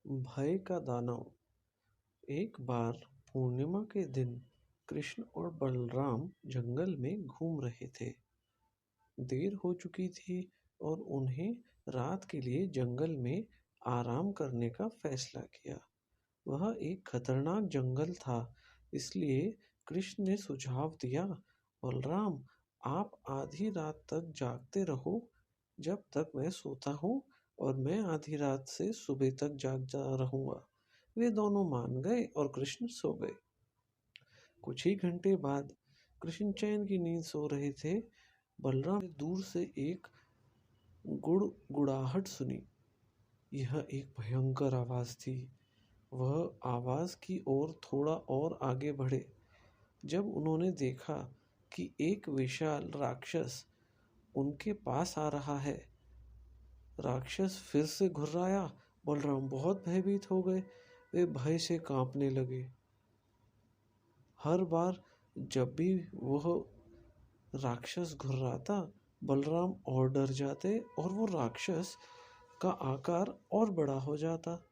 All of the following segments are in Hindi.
भय का दानव। एक बार पूर्णिमा के दिन कृष्ण और बलराम जंगल में घूम रहे थे। देर हो चुकी थी और उन्हें रात के लिए जंगल में आराम करने का फैसला किया। वह एक खतरनाक जंगल था, इसलिए कृष्ण ने सुझाव दिया, बलराम, आप आधी रात तक जागते रहो जब तक मैं सोता हूँ, और मैं आधी रात से सुबह तक जागता रहूंगा। वे दोनों मान गए और कृष्ण सो गए। कुछ ही घंटे बाद कृष्ण चैन की नींद सो रहे थे। बलराम ने दूर से एक गुड़गुड़ाहट सुनी। यह एक भयंकर आवाज थी। वह आवाज की ओर थोड़ा और आगे बढ़े। जब उन्होंने देखा कि एक विशाल राक्षस उनके पास आ रहा है। राक्षस फिर से घुर्राया। बलराम बहुत भयभीत हो गए। वे भय से कांपने लगे। हर बार जब भी वह राक्षस घुर्राता, बलराम और डर जाते और वो राक्षस का आकार और बड़ा हो जाता।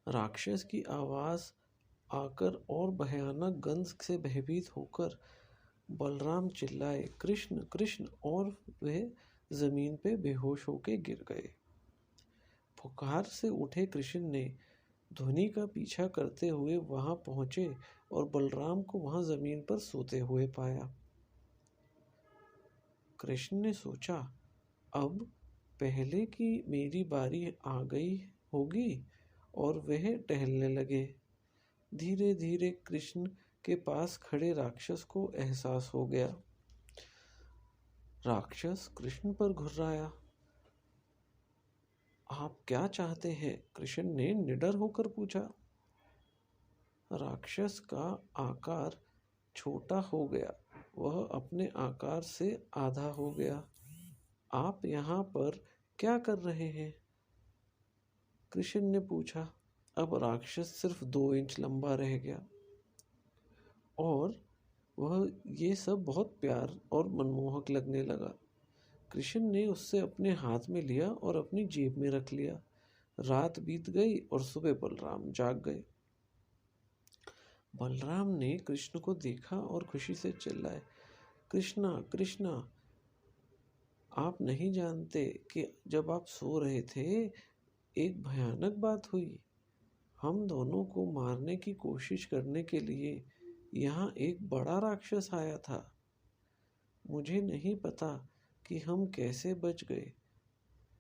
राक्षस की आवाज आकर और भयानक गंध से भयभीत होकर बलराम चिल्लाए, कृष्ण कृष्ण, और वे जमीन पे बेहोश होकर गिर गए। पुकार से उठे कृष्ण ने ध्वनि का पीछा करते हुए वहां पहुंचे और बलराम को वहां जमीन पर सोते हुए पाया। कृष्ण ने सोचा, अब पहले की मेरी बारी आ गई होगी, और वह टहलने लगे। धीरे धीरे कृष्ण के पास खड़े राक्षस को एहसास हो गया। राक्षस कृष्ण पर घुर्राया। आप क्या चाहते हैं? कृष्ण ने निडर होकर पूछा। राक्षस का आकार छोटा हो गया। वह अपने आकार से आधा हो गया। आप यहाँ पर क्या कर रहे हैं? कृष्ण ने पूछा। अब राक्षस सिर्फ 2 इंच लंबा रह गया और वह ये सब बहुत प्यार और मनमोहक लगने लगा। कृष्ण ने उससे अपने हाथ में लिया और अपनी जेब में रख लिया। रात बीत गई और सुबह बलराम जाग गए। बलराम ने कृष्ण को देखा और खुशी से चिल्लाए, कृष्णा कृष्णा, आप नहीं जानते कि जब आप सो रहे थे एक भयानक बात हुई। हम दोनों को मारने की कोशिश करने के लिए यहाँ एक बड़ा राक्षस आया था। मुझे नहीं पता कि हम कैसे बच गए।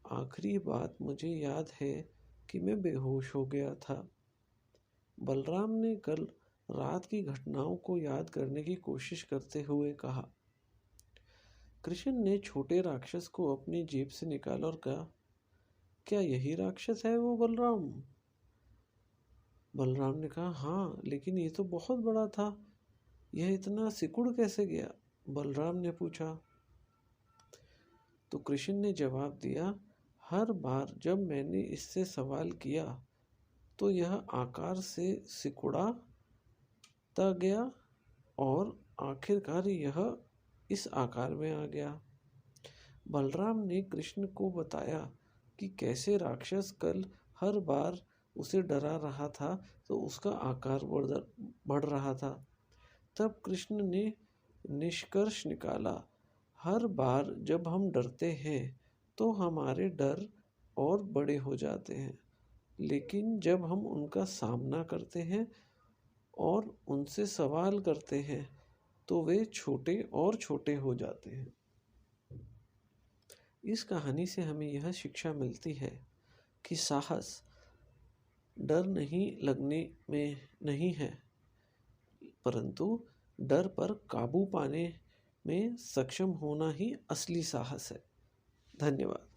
आखिरी बात मुझे याद है कि मैं बेहोश हो गया था। बलराम ने कल रात की घटनाओं को याद करने की कोशिश करते हुए कहा। कृष्ण ने छोटे राक्षस को अपनी जेब से निकाला और कहा, क्या यही राक्षस है वो बलराम? बलराम ने कहा, हाँ, लेकिन ये तो बहुत बड़ा था। यह इतना सिकुड़ कैसे गया? बलराम ने पूछा। तो कृष्ण ने जवाब दिया, हर बार जब मैंने इससे सवाल किया तो यह आकार से सिकुड़ता गया और आखिरकार यह इस आकार में आ गया। बलराम ने कृष्ण को बताया कि कैसे राक्षस कल हर बार उसे डरा रहा था तो उसका आकार बढ़ रहा था। तब कृष्ण ने निष्कर्ष निकाला, हर बार जब हम डरते हैं तो हमारे डर और बड़े हो जाते हैं, लेकिन जब हम उनका सामना करते हैं और उनसे सवाल करते हैं तो वे छोटे और छोटे हो जाते हैं। इस कहानी से हमें यह शिक्षा मिलती है कि साहस डर नहीं लगने में नहीं है, परंतु डर पर काबू पाने में सक्षम होना ही असली साहस है। धन्यवाद।